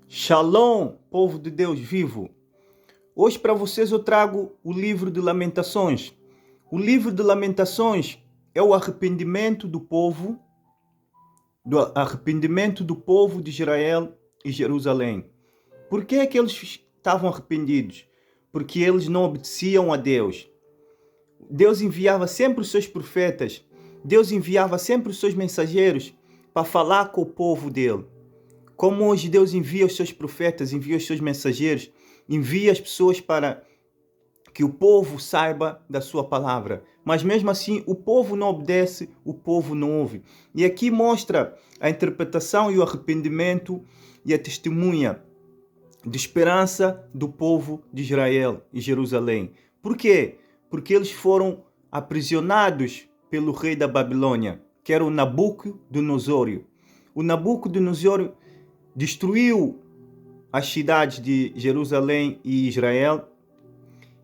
Shalom, povo de Deus vivo. Hoje para vocês eu trago o livro de Lamentações. O livro de Lamentações é o arrependimento do povo de Israel e Jerusalém. Por que é que eles estavam arrependidos? Porque eles não obedeciam a Deus. Deus enviava sempre os seus profetas, Deus enviava sempre os seus mensageiros para falar com o povo dele. Como hoje Deus envia os seus profetas, envia os seus mensageiros, envia as pessoas para que o povo saiba da sua palavra. Mas mesmo assim, o povo não obedece, o povo não ouve. E aqui mostra a interpretação e o arrependimento e a testemunha de esperança do povo de Israel e Jerusalém. Por quê? Porque eles foram aprisionados pelo rei da Babilônia, que era o Nabucodonosor. O Nabucodonosor destruiu as cidades de Jerusalém e Israel.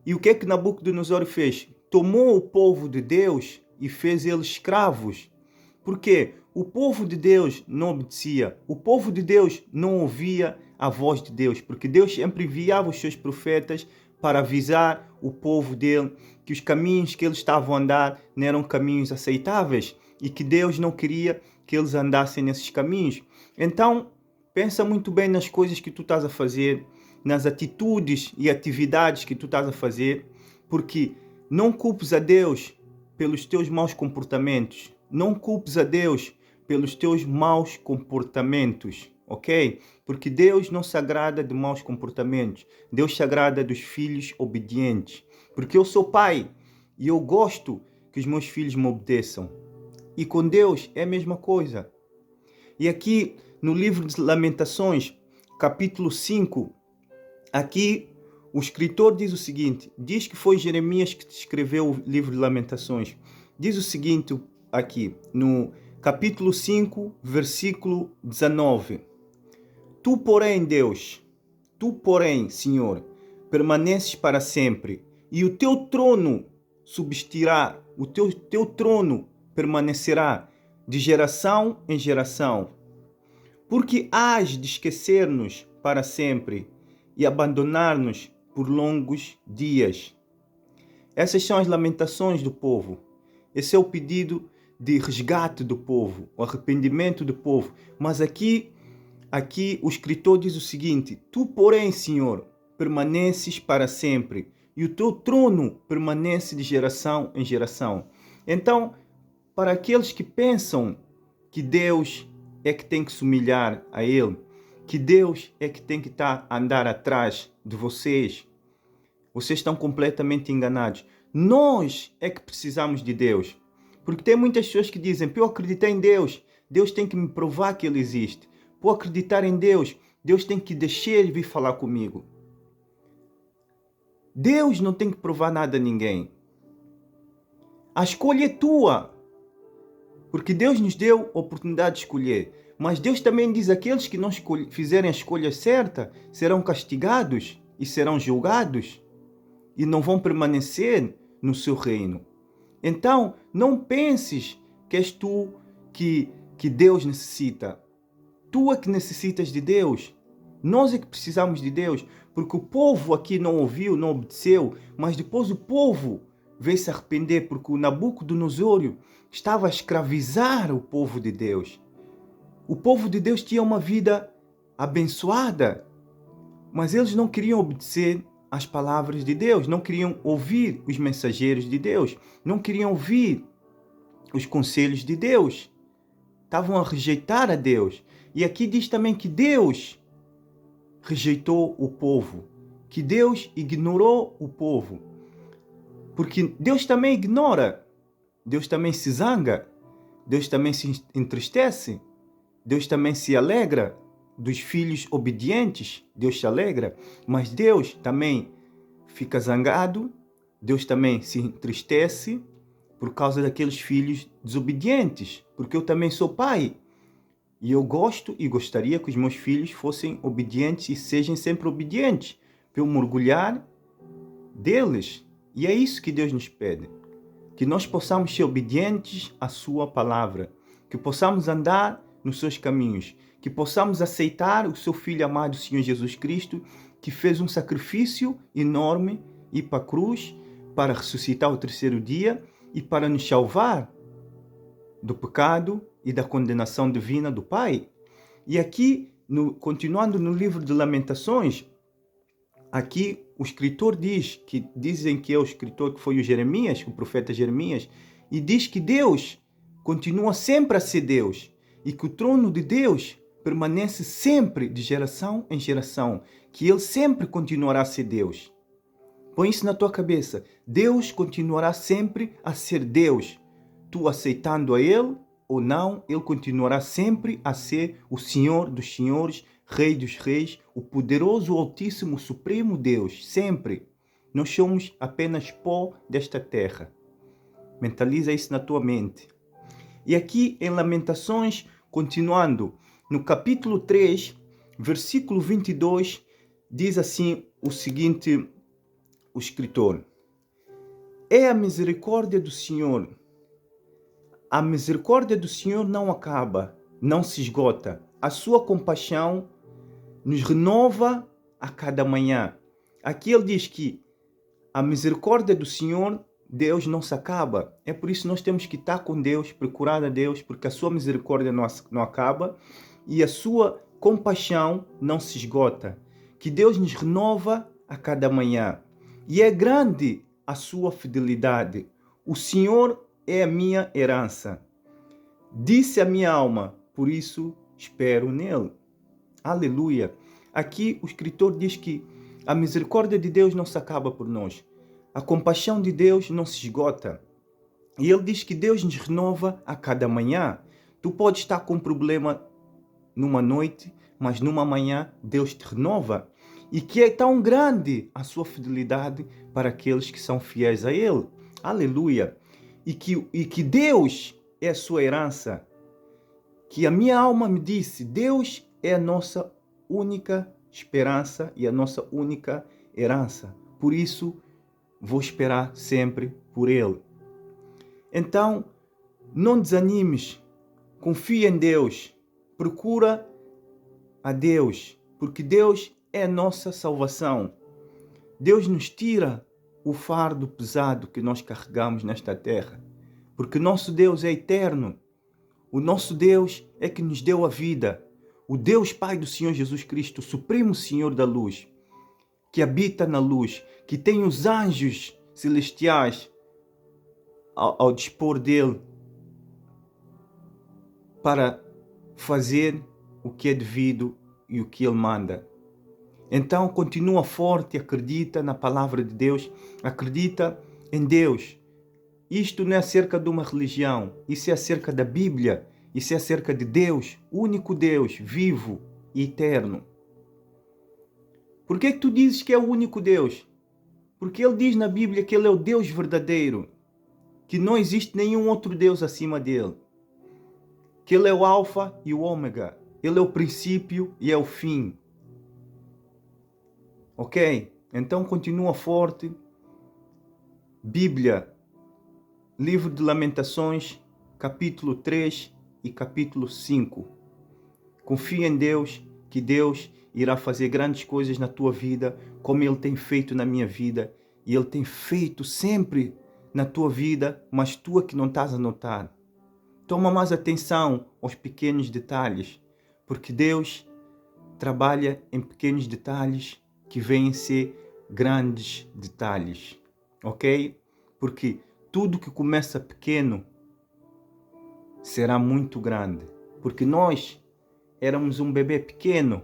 E o que é que Nabucodonosor fez? Tomou o povo de Deus e fez eles escravos. Por quê? O povo de Deus não obedecia. O povo de Deus não ouvia a voz de Deus, porque Deus sempre enviava os seus profetas para avisar o povo dele que os caminhos que eles estavam a andar não eram caminhos aceitáveis e que Deus não queria que eles andassem nesses caminhos. Então, pensa muito bem nas coisas que tu estás a fazer, nas atitudes e atividades que tu estás a fazer, porque não culpes a Deus pelos teus maus comportamentos. Não culpes a Deus pelos teus maus comportamentos, ok? Porque Deus não se agrada de maus comportamentos. Deus se agrada dos filhos obedientes. Porque eu sou pai e eu gosto que os meus filhos me obedeçam. E com Deus é a mesma coisa. E aqui no livro de Lamentações, capítulo 5, aqui o escritor diz o seguinte, diz que foi Jeremias que escreveu o livro de Lamentações. Diz o seguinte aqui, no capítulo 5, versículo 19. Tu, porém, Deus, tu, porém, Senhor, permaneces para sempre, e o teu trono subsistirá, o teu trono permanecerá de geração em geração. Porque hás de esquecer-nos para sempre e abandonar-nos por longos dias. Essas são as lamentações do povo. Esse é o pedido de resgate do povo, o arrependimento do povo. Mas aqui o escritor diz o seguinte: tu, porém, Senhor, permaneces para sempre, e o teu trono permanece de geração em geração. Então, para aqueles que pensam que Deus é que tem que se humilhar a Ele, que Deus é que tem que estar a andar atrás de vocês, vocês estão completamente enganados. Nós é que precisamos de Deus. Porque tem muitas pessoas que dizem, para eu acreditar em Deus, Deus tem que me provar que Ele existe. Para eu acreditar em Deus, Deus tem que deixar Ele vir falar comigo. Deus não tem que provar nada a ninguém. A escolha é tua. Porque Deus nos deu a oportunidade de escolher. Mas Deus também diz que aqueles que não fizerem a escolha certa serão castigados e serão julgados e não vão permanecer no seu reino. Então, não penses que és tu que Deus necessita. Tu é que necessitas de Deus. Nós é que precisamos de Deus. Porque o povo aqui não ouviu, não obedeceu, mas depois o povo veio se arrepender porque o Nabucodonosor estava a escravizar o povo de Deus. O povo de Deus tinha uma vida abençoada, mas eles não queriam obedecer às palavras de Deus, não queriam ouvir os mensageiros de Deus, não queriam ouvir os conselhos de Deus. Estavam a rejeitar a Deus. E aqui diz também que Deus rejeitou o povo, que Deus ignorou o povo. Porque Deus também ignora, Deus também se zanga, Deus também se entristece, Deus também se alegra dos filhos obedientes, Deus se alegra, mas Deus também fica zangado, Deus também se entristece por causa daqueles filhos desobedientes, porque eu também sou pai. E eu gosto e gostaria que os meus filhos fossem obedientes e sejam sempre obedientes, para eu me orgulhar deles. E é isso que Deus nos pede. Que nós possamos ser obedientes à sua palavra. Que possamos andar nos seus caminhos, que possamos aceitar o seu Filho amado, Senhor Jesus Cristo, que fez um sacrifício enorme, ir para a cruz, para ressuscitar ao terceiro dia e para nos salvar do pecado e da condenação divina do Pai. E aqui, continuando no livro de Lamentações, aqui o escritor diz, que dizem que é o escritor que foi o Jeremias, o profeta Jeremias, e diz que Deus continua sempre a ser Deus e que o trono de Deus permanece sempre de geração em geração, que Ele sempre continuará a ser Deus. Põe isso na tua cabeça. Deus continuará sempre a ser Deus. Tu aceitando a Ele ou não, Ele continuará sempre a ser o Senhor dos Senhores, Rei dos Reis, o poderoso, Altíssimo, Supremo Deus. Sempre. Nós somos apenas pó desta terra. Mentaliza isso na tua mente. E aqui em Lamentações, continuando, no capítulo 3, versículo 22, diz assim o seguinte, o escritor: é a misericórdia do Senhor. A misericórdia do Senhor não acaba, não se esgota. A sua compaixão nos renova a cada manhã. Aqui ele diz que a misericórdia do Senhor, Deus, não se acaba. É por isso que nós temos que estar com Deus, procurar a Deus, porque a sua misericórdia não acaba e a sua compaixão não se esgota. Que Deus nos renova a cada manhã. E é grande a sua fidelidade. O Senhor é a minha herança. Disse a minha alma, por isso espero nele. Aleluia. Aqui o escritor diz que a misericórdia de Deus não se acaba por nós. A compaixão de Deus não se esgota. E ele diz que Deus nos renova a cada manhã. Tu podes estar com um problema numa noite, mas numa manhã Deus te renova. E que é tão grande a sua fidelidade para aqueles que são fiéis a Ele. Aleluia. E que Deus é a sua herança. Que a minha alma me disse, Deus é a nossa única esperança e a nossa única herança. Por isso, vou esperar sempre por Ele. Então, não desanimes. Confia em Deus. Procura a Deus. Porque Deus é a nossa salvação. Deus nos tira o fardo pesado que nós carregamos nesta terra. Porque nosso Deus é eterno. O nosso Deus é que nos deu a vida. O Deus Pai do Senhor Jesus Cristo, o Supremo Senhor da luz, que habita na luz, que tem os anjos celestiais ao dispor dele para fazer o que é devido e o que ele manda. Então continua forte, acredita na palavra de Deus, acredita em Deus. Isto não é acerca de uma religião, isso é acerca da Bíblia, isso é acerca de Deus, único Deus, vivo e eterno. Por que tu dizes que é o único Deus? Porque ele diz na Bíblia que ele é o Deus verdadeiro, que não existe nenhum outro Deus acima dele, que ele é o Alfa e o Ômega, ele é o princípio e é o fim. Ok? Então continua forte. Bíblia, livro de Lamentações, capítulo 3 e capítulo 5. Confia em Deus, que Deus irá fazer grandes coisas na tua vida, como Ele tem feito na minha vida. E Ele tem feito sempre na tua vida, mas tu é que não estás a notar. Toma mais atenção aos pequenos detalhes, porque Deus trabalha em pequenos detalhes que vêm ser grandes detalhes. Ok? Porque tudo que começa pequeno será muito grande. Porque nós éramos um bebê pequeno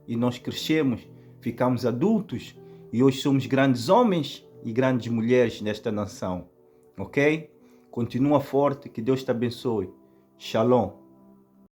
e nós crescemos, ficamos adultos e hoje somos grandes homens e grandes mulheres nesta nação. Ok? Continua forte, que Deus te abençoe. Shalom.